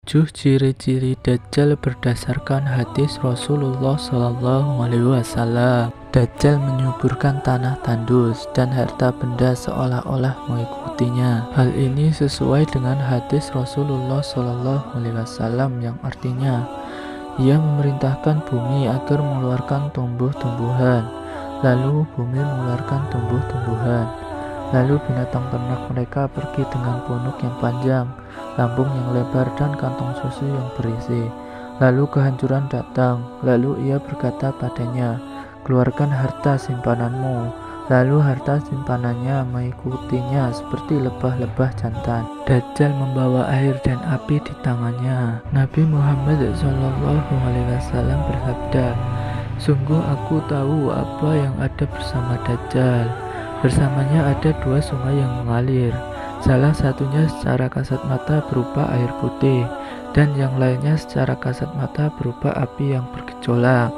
7 ciri-ciri Dajjal berdasarkan hadis Rasulullah SAW. Dajjal menyuburkan tanah tandus dan harta benda seolah-olah mengikutinya. Hal ini sesuai dengan hadis Rasulullah SAW yang artinya, ia memerintahkan bumi agar mengeluarkan tumbuh-tumbuhan, lalu bumi mengeluarkan tumbuh-tumbuhan. Lalu binatang ternak mereka pergi dengan punuk yang panjang, lambung yang lebar, dan kantong susu yang berisi. Lalu kehancuran datang. Lalu ia berkata padanya, keluarkan harta simpananmu. Lalu harta simpanannya mengikutinya seperti lebah-lebah jantan. Dajjal membawa air dan api di tangannya. Nabi Muhammad SAW bersabda, sungguh aku tahu apa yang ada bersama Dajjal. Bersamanya ada 2 sungai yang mengalir. Salah satunya secara kasat mata berupa air putih, dan yang lainnya secara kasat mata berupa api yang bergejolak.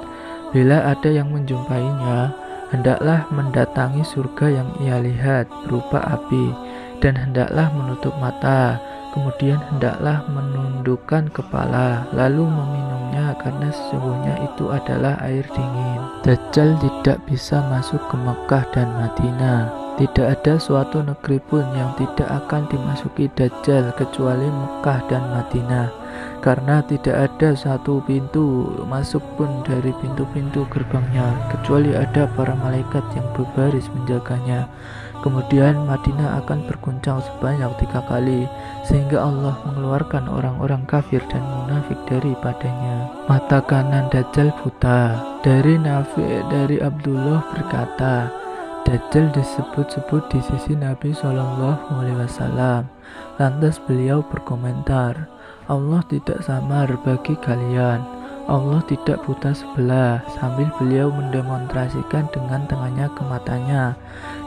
Bila ada yang menjumpainya, hendaklah mendatangi surga yang ia lihat berupa api, dan hendaklah menutup mata. Kemudian hendaklah menundukkan kepala, lalu meminumnya karena sesungguhnya itu adalah air dingin. Dajjal tidak bisa masuk ke Mekah dan Madinah. Tidak ada suatu negeri pun yang tidak akan dimasuki Dajjal kecuali Mekah dan Madinah, karena tidak ada satu pintu masuk pun dari pintu-pintu gerbangnya kecuali ada para malaikat yang berbaris menjaganya. Kemudian Madinah akan berguncang sebanyak 3 kali sehingga Allah mengeluarkan orang-orang kafir dan munafik daripadanya. Mata kanan Dajjal buta. Dari Nafi' dari Abdullah berkata, Dajjal disebut-sebut di sisi Nabi SAW. Lantas beliau berkomentar, Allah tidak samar bagi kalian. Allah tidak buta sebelah, sambil beliau mendemonstrasikan dengan tangannya ke matanya,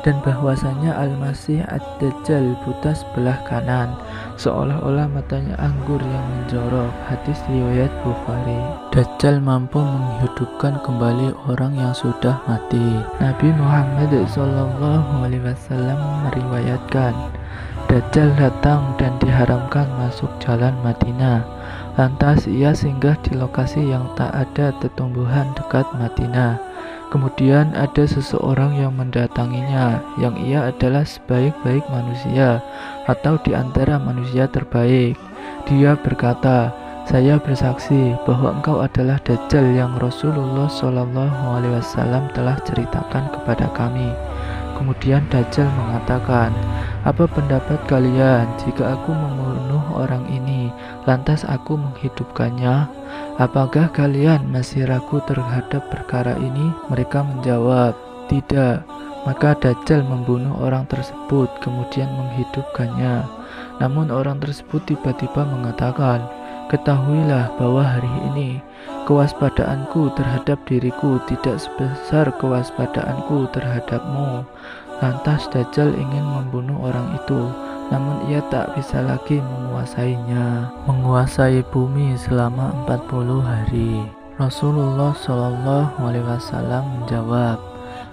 dan bahwasanya Al-Masih Ad-Dajjal buta sebelah kanan, seolah-olah matanya anggur yang menjorok. Hadis riwayat Bukhari. Dajjal mampu menghidupkan kembali orang yang sudah mati. Nabi Muhammad SAW meriwayatkan, Dajjal datang dan diharamkan masuk jalan Madinah. Lantas ia singgah di lokasi yang tak ada tumbuhan dekat Madinah. Kemudian ada seseorang yang mendatanginya, yang ia adalah sebaik-baik manusia atau di antara manusia terbaik. Dia berkata, saya bersaksi bahwa engkau adalah Dajjal yang Rasulullah SAW telah ceritakan kepada kami. Kemudian Dajjal mengatakan, apa pendapat kalian jika aku membunuh orang ini, lantas aku menghidupkannya? Apakah kalian masih ragu terhadap perkara ini? Mereka menjawab, tidak. Maka Dajjal membunuh orang tersebut, kemudian menghidupkannya. Namun orang tersebut tiba-tiba mengatakan, ketahuilah bahwa hari ini kewaspadaanku terhadap diriku tidak sebesar kewaspadaanku terhadapmu. Lantas Dajjal ingin membunuh orang itu, namun ia tak bisa lagi menguasainya. Menguasai bumi selama 40 hari. Rasulullah SAW menjawab,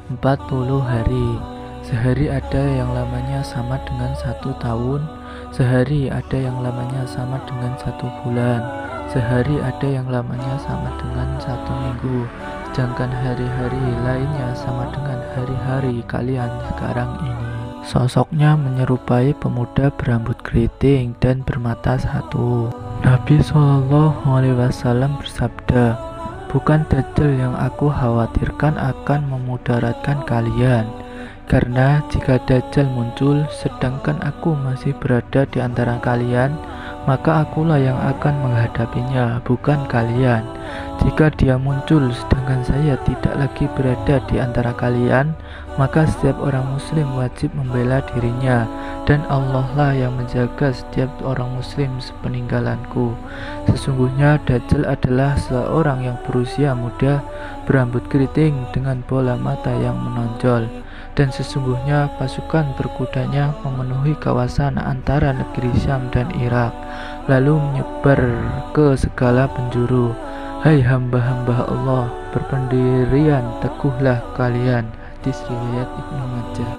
40 hari. Sehari ada yang lamanya sama dengan 1 tahun. Sehari ada yang lamanya sama dengan 1 bulan. Sehari ada yang lamanya sama dengan 1 minggu. Sedangkan hari-hari lainnya sama dengan hari-hari kalian sekarang ini. Sosoknya menyerupai pemuda berambut keriting dan bermata 1. Nabi SAW bersabda, bukan Dajjal yang aku khawatirkan akan memudaratkan kalian. Karena jika Dajjal muncul sedangkan aku masih berada di antara kalian, maka akulah yang akan menghadapinya, bukan kalian. Jika dia muncul sedangkan saya tidak lagi berada di antara kalian, maka setiap orang muslim wajib membela dirinya, dan Allah lah yang menjaga setiap orang muslim sepeninggalanku. Sesungguhnya Dajjal adalah seorang yang berusia muda, berambut keriting dengan bola mata yang menonjol. Dan sesungguhnya pasukan berkudanya memenuhi kawasan antara negeri Syam dan Irak, lalu menyebar ke segala penjuru. Hai hamba-hamba Allah, berpendirian teguhlah kalian. Hadis riwayat Ibnu Majah.